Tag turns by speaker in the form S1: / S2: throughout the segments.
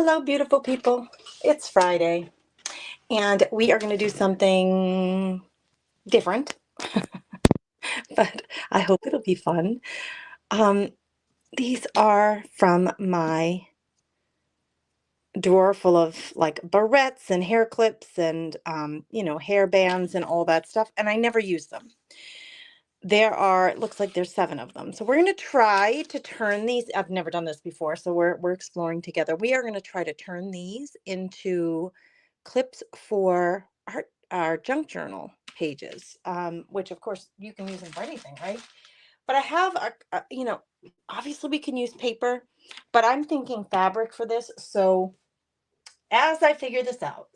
S1: Hello, beautiful people. It's Friday, and we are going to do something different, but I hope it'll be fun. Um, these are from my drawer full of like barrettes and hair clips and, hair bands and all that stuff, and I never use them. It looks like there's 7 of them. So we're going to try to turn these. I've never done this before, so we're exploring together. We are going to try to turn these into clips for our junk journal pages, which of course you can use them for anything, right? But I have obviously we can use paper, but I'm thinking fabric for this. So as I figure this out,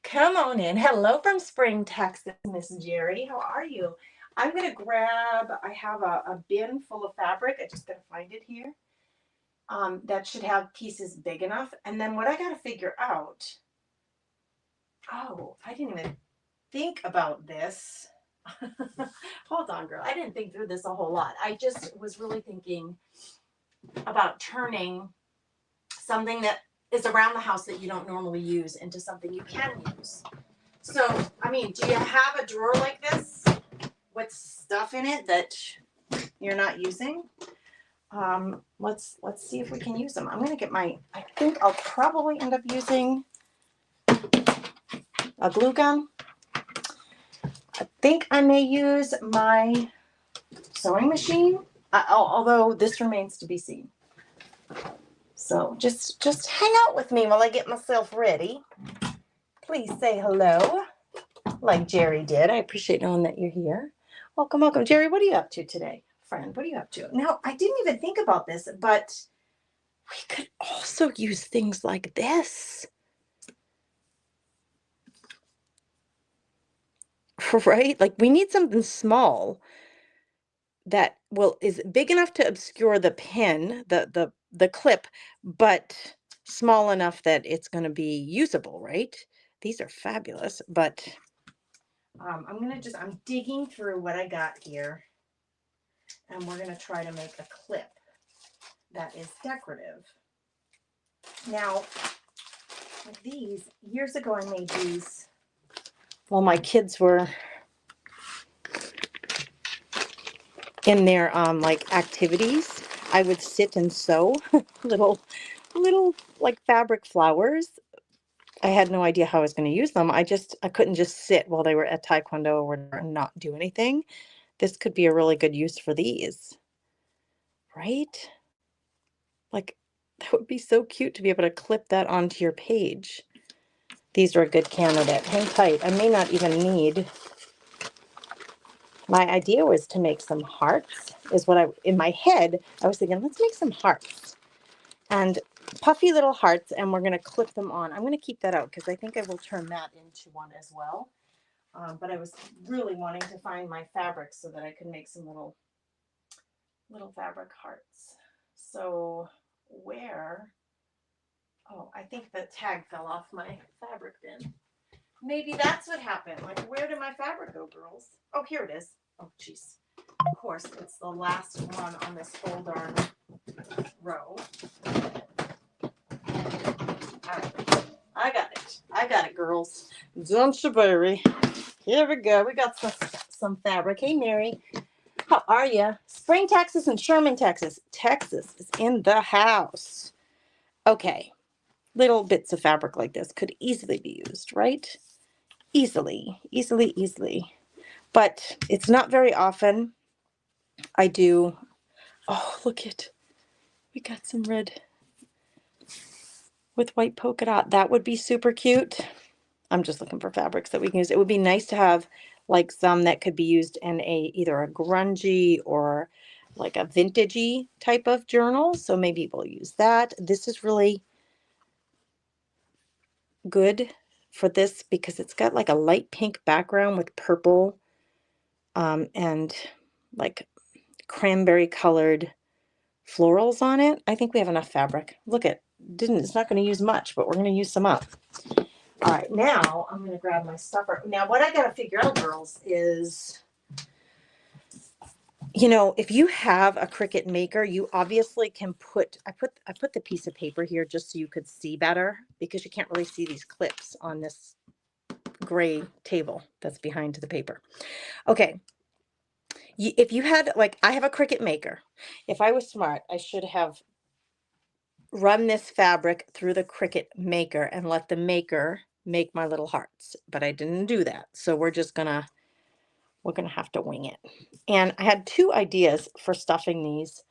S1: come on in. Hello from Spring, Texas, Miss Jerry. How are you? I'm going to I have a bin full of fabric. I just got to find it here. That should have pieces big enough. And then what I got to figure out, oh, I didn't even think about this. Hold on, girl. I didn't think through this a whole lot. I just was really thinking about turning something that is around the house that you don't normally use into something you can use. So, do you have a drawer like this with stuff in it that you're not using? Let's see if we can use them. I'm gonna get I think I'll probably end up using a glue gun. I think I may use my sewing machine, although this remains to be seen. So just hang out with me while I get myself ready. Please say hello, like Jerry did. I appreciate knowing that you're here. Welcome, welcome. Jerry, what are you up to today? Friend, what are you up to? Now, I didn't even think about this, but we could also use things like this. Right? Like we need something small that is big enough to obscure the pin, the clip, but small enough that it's going to be usable, right? These are fabulous, but I'm digging through what I got here, and we're going to try to make a clip that is decorative. Now, like these, years ago I made these while my kids were in their like activities. I would sit and sew little like fabric flowers. I had no idea how I was going to use them. I couldn't just sit while they were at Taekwondo or not do anything. This could be a really good use for these, right? Like that would be so cute to be able to clip that onto your page. These are a good candidate. Hang tight. I may not even need. My idea was to make some hearts, in my head, I was thinking, let's make some hearts. And puffy little hearts, and we're going to clip them on. I'm going to keep that out because I think I will turn that into one as well. But I was really wanting to find my fabric so that I could make some little fabric hearts. So I think the tag fell off my fabric bin. Maybe that's what happened. Like, where did my fabric go, girls? Oh, here it is. Oh, jeez. Of course, it's the last one on this whole darn row. All right. I got it, girls. Don't you worry. Here we go. We got some fabric. Hey, Mary. How are you? Spring, Texas and Sherman, Texas. Texas is in the house. Okay. Little bits of fabric like this could easily be used, right? Easily. But it's not very often I do. Oh, look it. We got some red with white polka dot. That would be super cute. I'm just looking for fabrics that we can use. It would be nice to have like some that could be used in either a grungy or like a vintagey type of journal. So maybe we'll use that. This is really good for this because it's got like a light pink background with purple and like cranberry colored florals on it. I think we have enough fabric. Look it's not going to use much, but we're going to use some up. All right, now I'm going to grab my stuffer. Now what I got to figure out, girls, is You know, if you have a Cricut Maker, you obviously can I put the piece of paper here just so you could see better, because you can't really see these clips on this gray table that's behind the paper. Okay. If you had, like, I have a Cricut Maker. If I was smart, I should have run this fabric through the Cricut Maker and let the maker make my little hearts, but I didn't do that. So we're gonna have to wing it. And I had two ideas for stuffing these.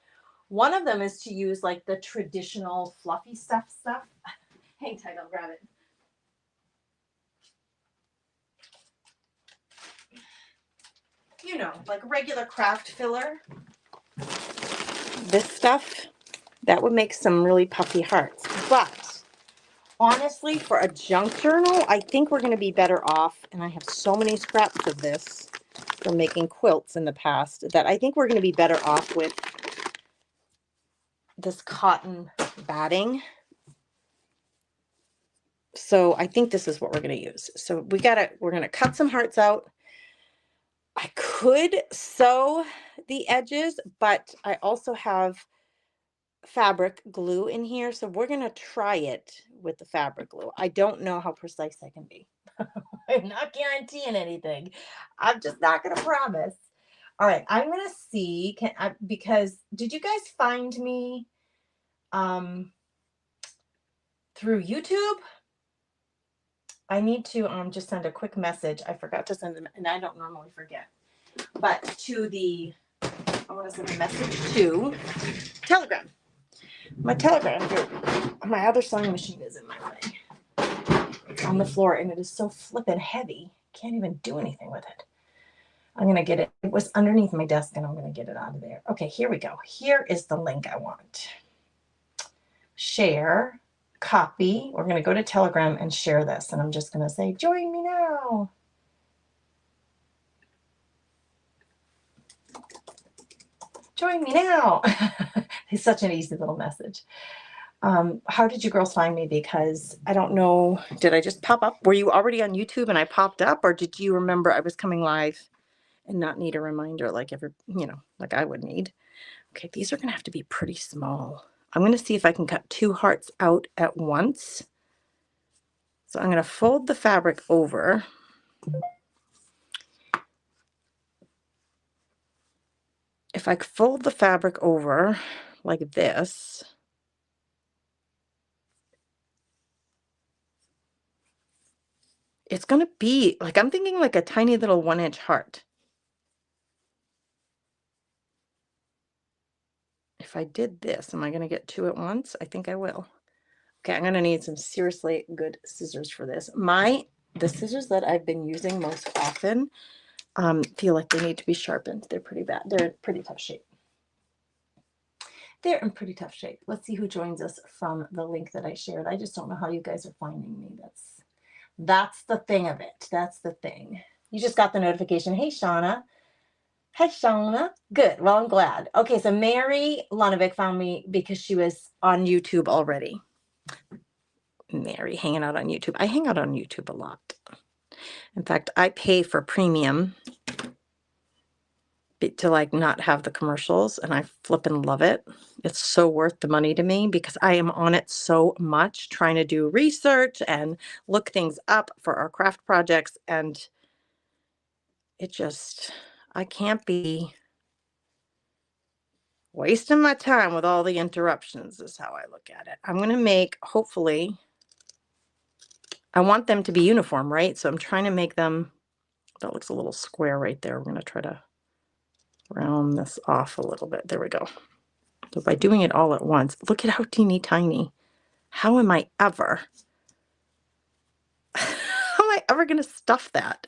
S1: One of them is to use like the traditional fluffy stuff. Hang tight, I'll grab it. You know, like regular craft filler. This stuff, that would make some really puffy hearts. But honestly, for a junk journal, I think we're going to be better off, and I have so many scraps of this from making quilts in the past, that I think we're going to be better off with this cotton batting. So I think this is what we're going to use. So we're going to cut some hearts out. I could sew the edges, but I also have fabric glue in here. So we're going to try it with the fabric glue. I don't know how precise I can be. I'm not guaranteeing anything. I'm just not going to promise. All right, I'm going to see, because did you guys find me through YouTube? I need to just send a quick message. I forgot to send them, and I don't normally forget. But I want to send a message to Telegram. My Telegram group. My other sewing machine is in my way. It's on the floor, and it is so flippin' heavy. Can't even do anything with it. I'm going to get it. It was underneath my desk, and I'm going to get it out of there. Okay, here we go. Here is the link I want. Share, copy. We're going to go to Telegram and share this, and I'm just going to say, join me now. Join me now. It's such an easy little message. How did you girls find me? Because I don't know, did I just pop up? Were you already on YouTube and I popped up, or did you remember I was coming live and not need a reminder like like I would need? Okay, these are going to have to be pretty small. I'm going to see if I can cut 2 hearts out at once. So I'm going to fold the fabric over. If I fold the fabric over like this, it's going to be like, I'm thinking like a tiny little 1-inch heart. If I did this, am I going to get 2 at once? I think I will. Okay, I'm going to need some seriously good scissors for this. The scissors that I've been using most often feel like they need to be sharpened. They're pretty bad. They're in pretty tough shape. They're in pretty tough shape. Let's see who joins us from the link that I shared. I just don't know how you guys are finding me. That's the thing of it. That's the thing. You just got the notification. Hey, Shauna. Hi, Shauna. Good. Well, I'm glad. Okay, so Mary Lunovic found me because she was on YouTube already. Mary hanging out on YouTube. I hang out on YouTube a lot. In fact, I pay for premium to like not have the commercials, and I flippin' love it. It's so worth the money to me because I am on it so much trying to do research and look things up for our craft projects, and I can't be wasting my time with all the interruptions is how I look at it. I'm going to make, hopefully, I want them to be uniform, right? So I'm trying to make them, that looks a little square right there. We're going to try to round this off a little bit. There we go. So by doing it all at once, look at how teeny tiny. How am I ever going to stuff that?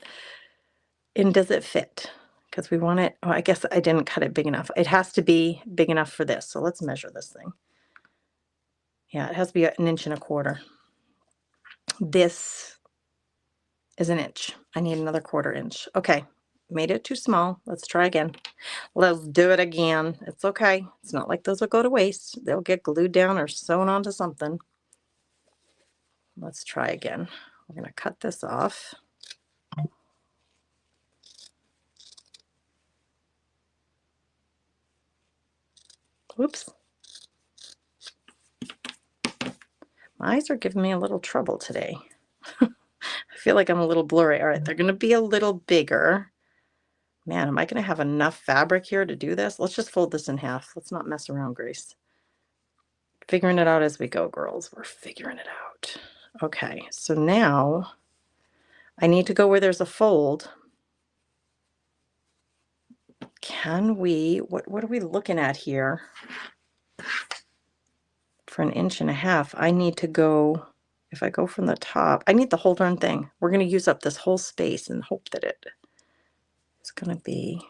S1: And does it fit? Because we want it, oh, I guess I didn't cut it big enough. It has to be big enough for this. So let's measure this thing. Yeah, it has to be 1.25 inches. This is 1 inch. I need another 1/4 inch. Okay, made it too small. Let's try again. Let's do it again. It's okay. It's not like those will go to waste. They'll get glued down or sewn onto something. Let's try again. We're going to cut this off. Whoops. My eyes are giving me a little trouble today. I feel like I'm a little blurry. All right, they're going to be a little bigger. Man, am I going to have enough fabric here to do this? Let's just fold this in half. Let's not mess around, Grace. Figuring it out as we go, girls. We're figuring it out. Okay, so now I need to go where there's a fold. Can we, what are we looking at here? For 1.5 inches, I need to go, if I go from the top, I need the whole darn thing. We're going to use up this whole space and hope that it's going to be,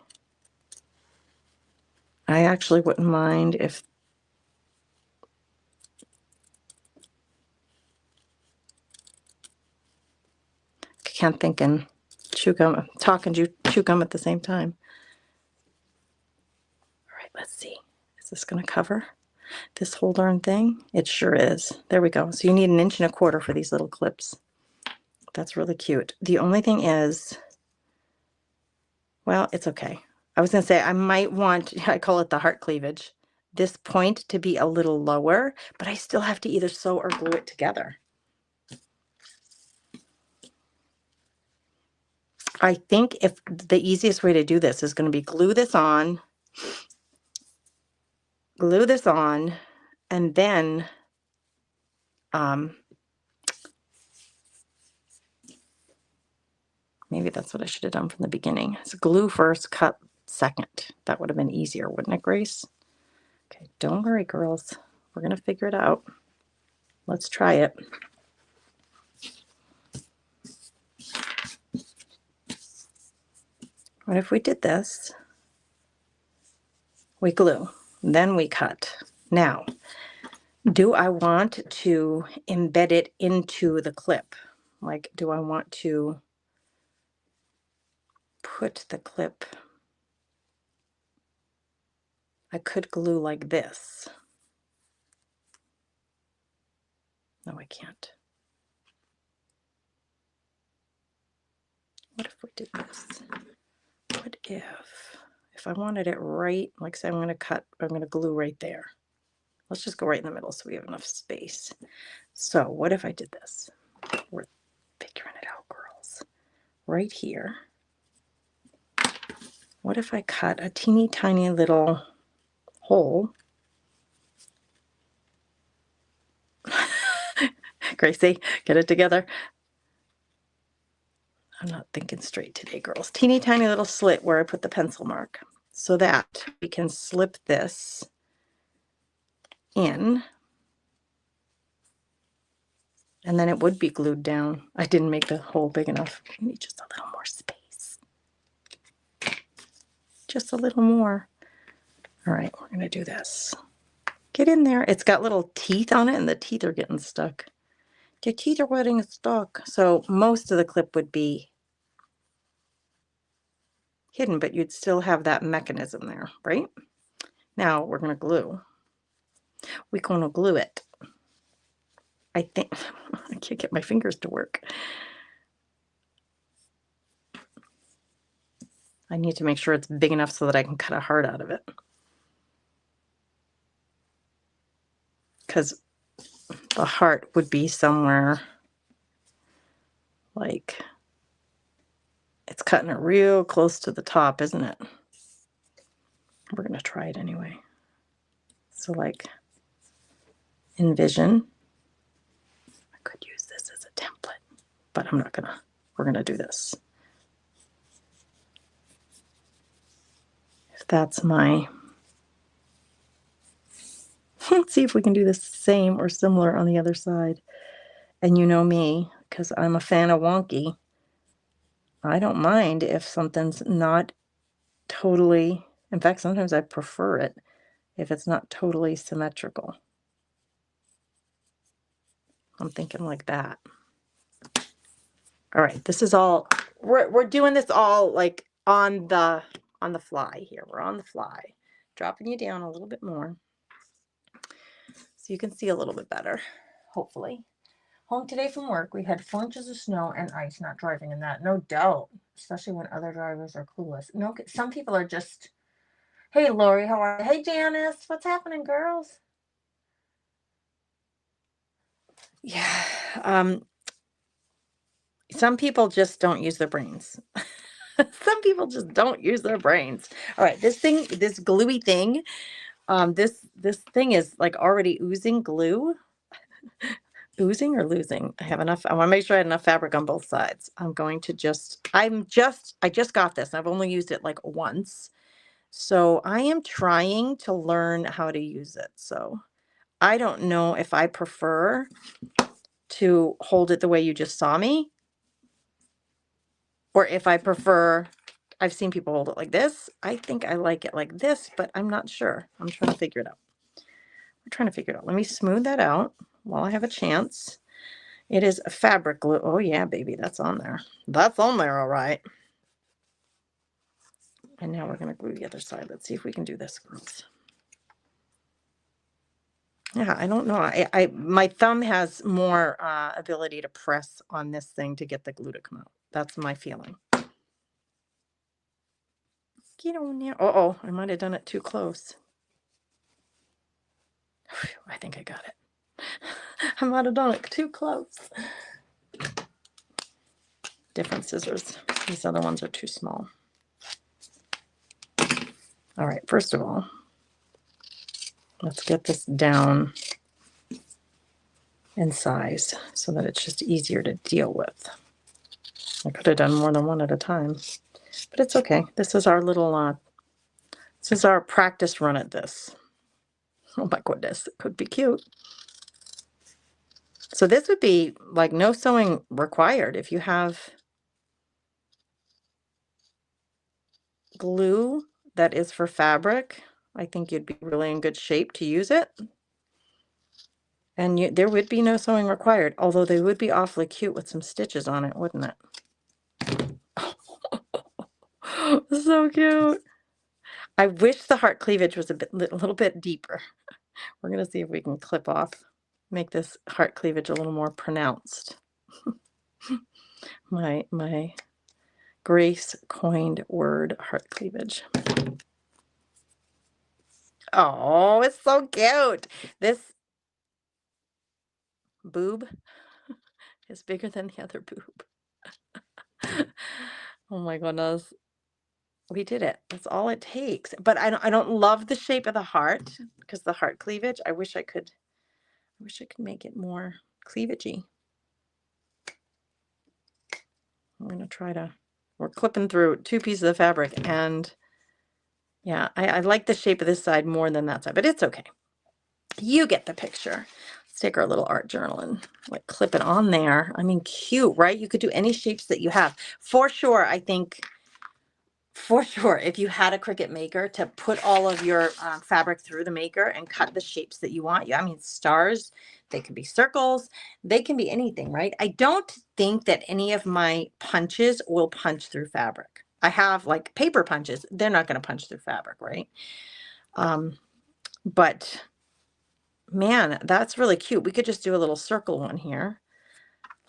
S1: I actually wouldn't mind if, can't think and chew gum, talk and chew gum at the same time. All right, let's see. Is this going to cover this whole darn thing? It sure is. There we go. So you need 1.25 inches for these little clips. That's really cute. The only thing is, well, it's okay. I was going to say I might want, I call it the heart cleavage, this point to be a little lower, but I still have to either sew or glue it together. I think if the easiest way to do this is going to be glue this on, and then maybe that's what I should have done from the beginning. So glue first, cut second. That would have been easier, wouldn't it, Grace? Okay, don't worry, girls. We're going to figure it out. Let's try it. What if we did this? We glue, then we cut. Now, do I want to embed it into the clip? Like, do I want to put the clip? I could glue like this. No, I can't. What if we did this? What if I wanted it right, like say I'm going to glue right there. Let's just go right in the middle so we have enough space. So what if I did this? We're figuring it out, girls. Right here. What if I cut a teeny tiny little hole? Gracie, get it together. I'm not thinking straight today, girls. Teeny tiny little slit where I put the pencil mark so that we can slip this in, and then it would be glued down. I didn't make the hole big enough. We need just a little more space. Just a little more. All right, we're going to do this. Get in there. It's got little teeth on it, and the teeth are getting stuck. The teeth are getting stuck. So most of the clip would be hidden, but you'd still have that mechanism there, right? Now we're going to glue. We're going to glue it. I think I can't get my fingers to work. I need to make sure it's big enough so that I can cut a heart out of it. Because the heart would be somewhere like, it's cutting it real close to the top, isn't it? We're going to try it anyway. So like, envision. I could use this as a template, but I'm not gonna. We're gonna do this. If that's my, let's see if we can do the same or similar on the other side. And you know me, because I'm a fan of wonky. I don't mind if something's not totally, in fact, sometimes I prefer it if it's not totally symmetrical. I'm thinking like that. All right, this is all, we're doing this all like on the fly here. We're on the fly. Dropping you down a little bit more so you can see a little bit better, hopefully. Home today from work, we had 4 inches of snow and ice, not driving in that, no doubt, especially when other drivers are clueless. No, some people are just Hey, Lori, how are you? Hey, Janice, what's happening, girls? Yeah, some people just don't use their brains. Some people just don't use their brains. All right, this gluey thing, this thing is like already oozing glue. Oozing or losing? I have enough. I want to make sure I have enough fabric on both sides. I just got this. I've only used it like once. So I am trying to learn how to use it. So I don't know if I prefer to hold it the way you just saw me, or if I prefer, I've seen people hold it like this. I think I like it like this, but I'm not sure. I'm trying to figure it out. Let me smooth that out while I have a chance. It is a fabric glue. Oh yeah, baby, that's on there. That's on there, all right. And now we're gonna glue the other side. Let's see if we can do this, girls. Yeah, I don't know. My thumb has more ability to press on this thing to get the glue to come out. That's my feeling. Get on there. Uh-oh, I might have done it too close. Whew, I think I got it. I might have done it too close. Different scissors. These other ones are too small. All right, first of all, let's get this down in size so that it's just easier to deal with. I could have done more than one at a time, but it's okay. This is our little, this is our practice run at this. Oh my goodness, it could be cute. So this would be like no sewing required. If you have glue that is for fabric, I think you'd be really in good shape to use it. And there would be no sewing required, although they would be awfully cute with some stitches on it, wouldn't it? So cute. I wish the heart cleavage was a little bit deeper. We're going to see if we can clip off, make this heart cleavage a little more pronounced. my Grace coined word, heart cleavage. Oh, it's so cute. This boob is bigger than the other boob. Oh my goodness. We did it. That's all it takes. But I don't love the shape of the heart because the heart cleavage, I wish I could make it more cleavagey. I'm going to try to, we're clipping through 2 pieces of fabric, and yeah, I like the shape of this side more than that side, but it's okay. You get the picture. Let's take our little art journal and like clip it on there. I mean, cute, right? You could do any shapes that you have. For sure, I think, for sure, if you had a Cricut maker, to put all of your fabric through the maker and cut the shapes that you want. I mean, stars, they can be circles, they can be anything, right? I don't think that any of my punches will punch through fabric. I have like paper punches. They're not going to punch through fabric, right? But man, that's really cute. We could just do a little circle one here.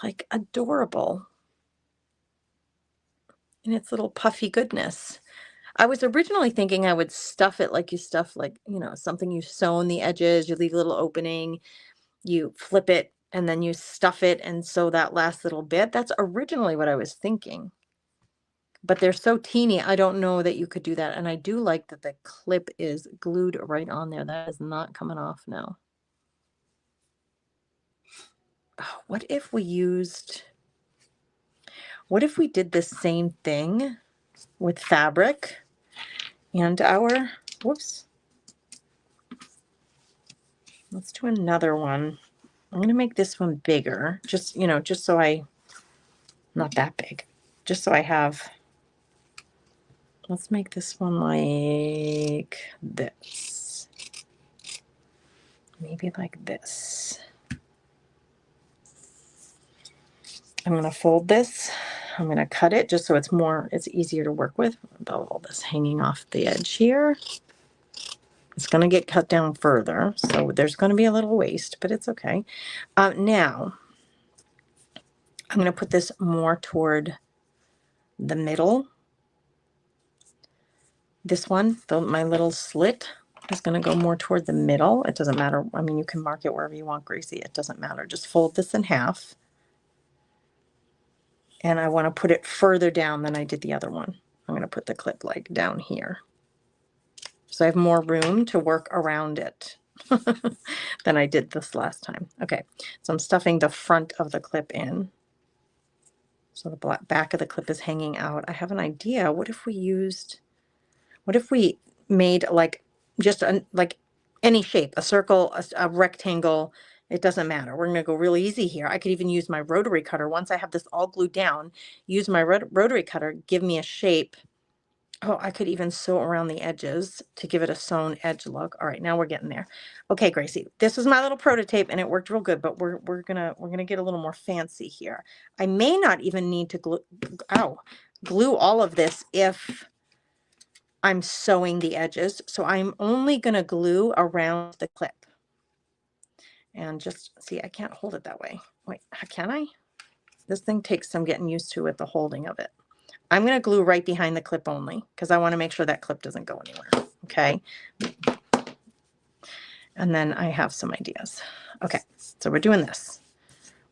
S1: Like adorable. And its little puffy goodness. I was originally thinking I would stuff it like you stuff, like, you know, something you sew in the edges, you leave a little opening, you flip it, and then you stuff it and sew that last little bit. That's originally what I was thinking. But they're so teeny, I don't know that you could do that. And I do like that the clip is glued right on there. That is not coming off now. Oh, what if we did the same thing with fabric and our, whoops. Let's do another one. I'm going to make this one bigger, just, you know, just so not that big, just so I have, let's make this one like this. Maybe like this. I'm going to fold this. I'm going to cut it just so it's easier to work with without all this hanging off the edge here. It's going to get cut down further, so there's going to be a little waste, but it's okay. Now, I'm going to put this more toward the middle. This one, my little slit, is going to go more toward the middle. It doesn't matter. I mean, you can mark it wherever you want, Gracie. It doesn't matter. Just fold this in half. And I want to put it further down than I did the other one. I'm going to put the clip like down here. So I have more room to work around it than I did this last time. Okay, so I'm stuffing the front of the clip in. So the back of the clip is hanging out. I have an idea. What if we made like just like any shape, a circle, a rectangle, it doesn't matter. We're going to go really easy here. I could even use my rotary cutter. Once I have this all glued down, use my rotary cutter, give me a shape. Oh, I could even sew around the edges to give it a sewn edge look. All right, now we're getting there. Okay, Gracie, this is my little prototype and it worked real good, but we're gonna get a little more fancy here. I may not even need to glue all of this if I'm sewing the edges. So I'm only gonna glue around the clip. And just see, I can't hold it that way. Wait, can I? This thing takes some getting used to with the holding of it. I'm going to glue right behind the clip only because I want to make sure that clip doesn't go anywhere. Okay. And then I have some ideas. Okay. So we're doing this.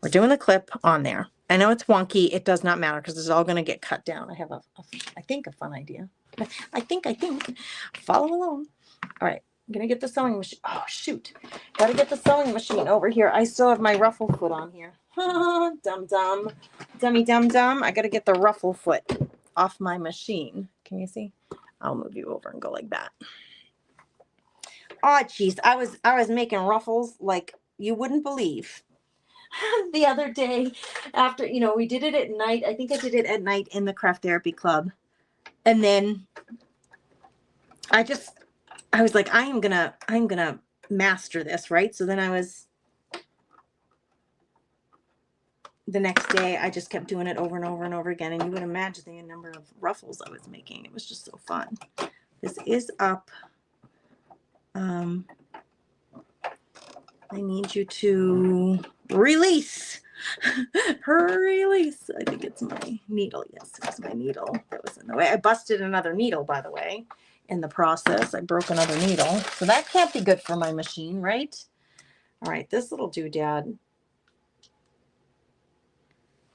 S1: We're doing the clip on there. I know it's wonky. It does not matter because it's all going to get cut down. I have I think a fun idea. I think. Follow along. All right. I'm going to get the sewing machine. Oh, shoot. Got to get the sewing machine over here. I still have my ruffle foot on here. Dum-dum. Dummy-dum-dum. I got to get the ruffle foot off my machine. Can you see? I'll move you over and go like that. Oh, geez. I was making ruffles like you wouldn't believe. The other day after, we did it at night. I think I did it at night in the Craft Therapy Club. And then I was like, I'm gonna master this, right? So then the next day I just kept doing it over and over and over again. And you would imagine the number of ruffles I was making. It was just so fun. This is up. I need you to release. Release. I think it's my needle. Yes, it's my needle that was in the way. I busted another needle, by the way, in the process. I broke another needle. So that can't be good for my machine, right? All right, this little doodad.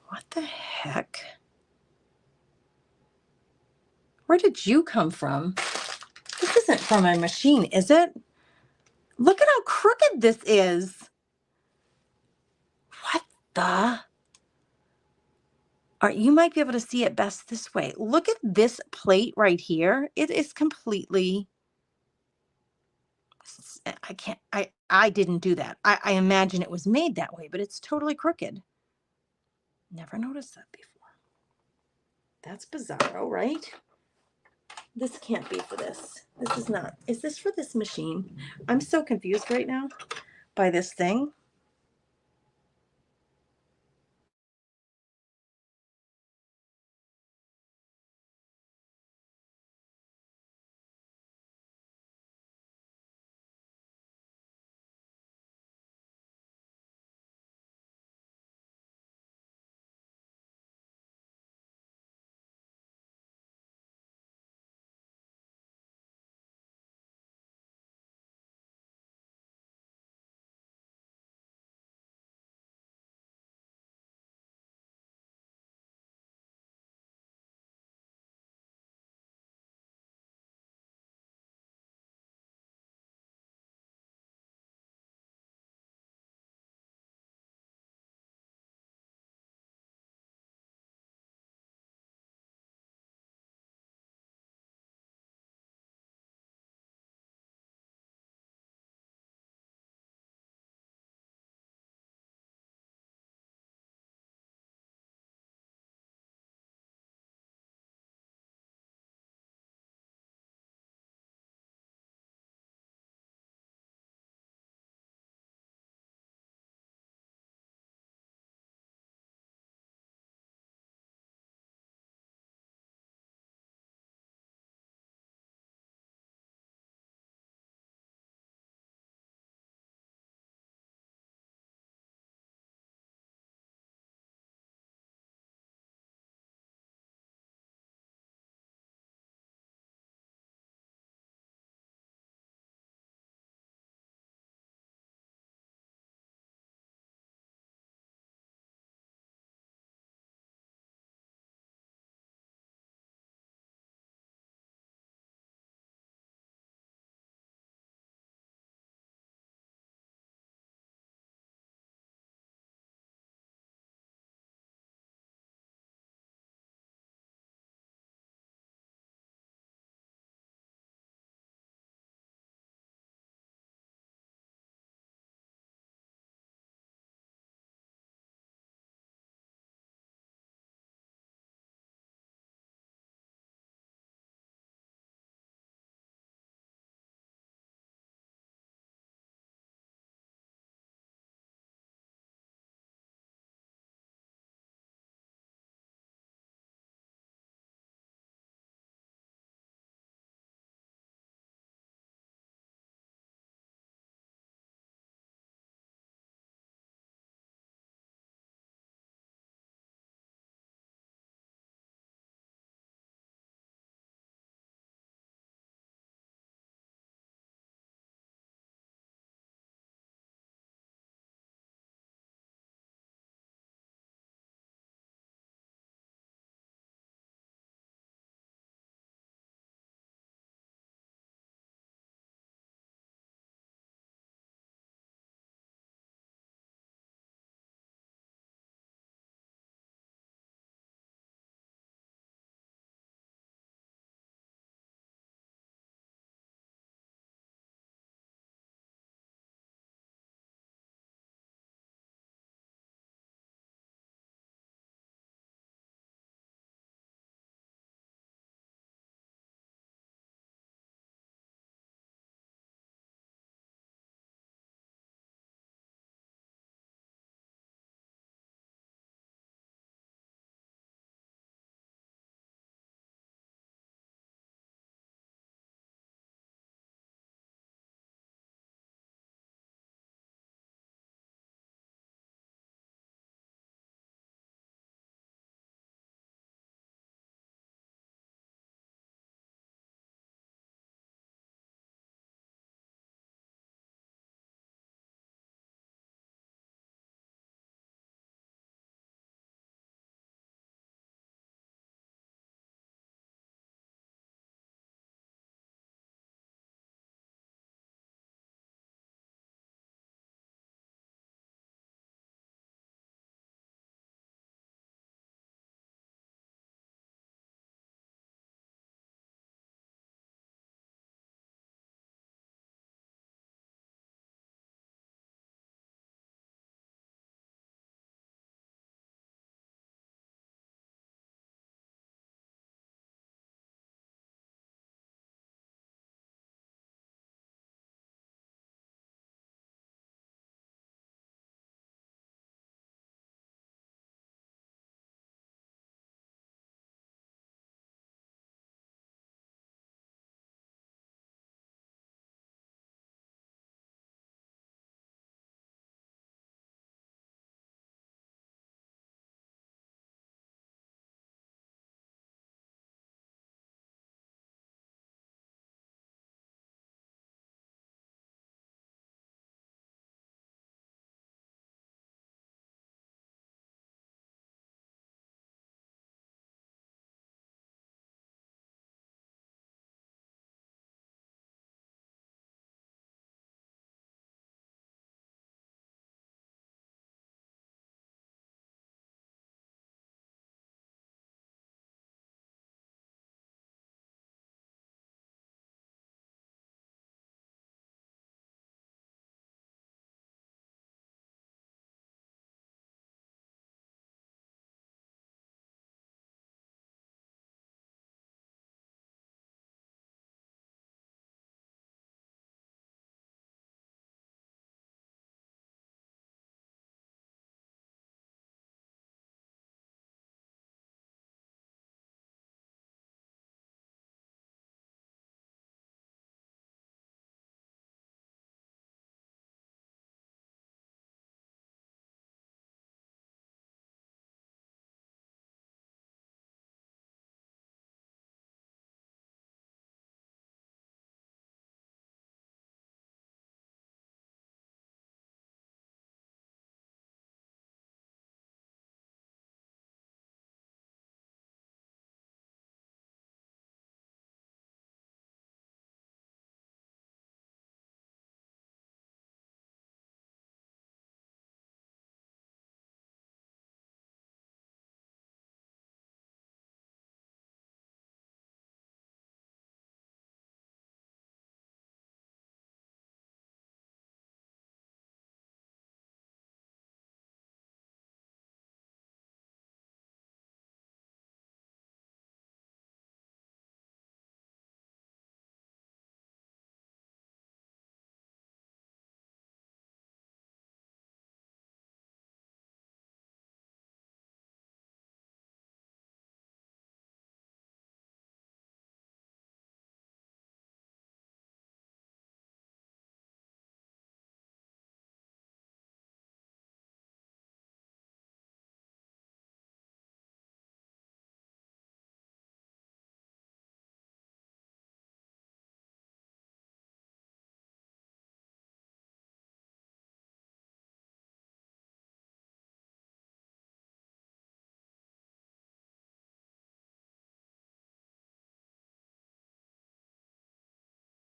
S1: What the heck? Where did you come from? This isn't from my machine, is it? Look at how crooked this is. What the? All right, you might be able to see it best this way. Look at this plate right here. It is completely, I didn't do that. I imagine it was made that way, but it's totally crooked. Never noticed that before. That's bizarro, right? This can't be for this. This is not. Is this for this machine? I'm so confused right now by this thing.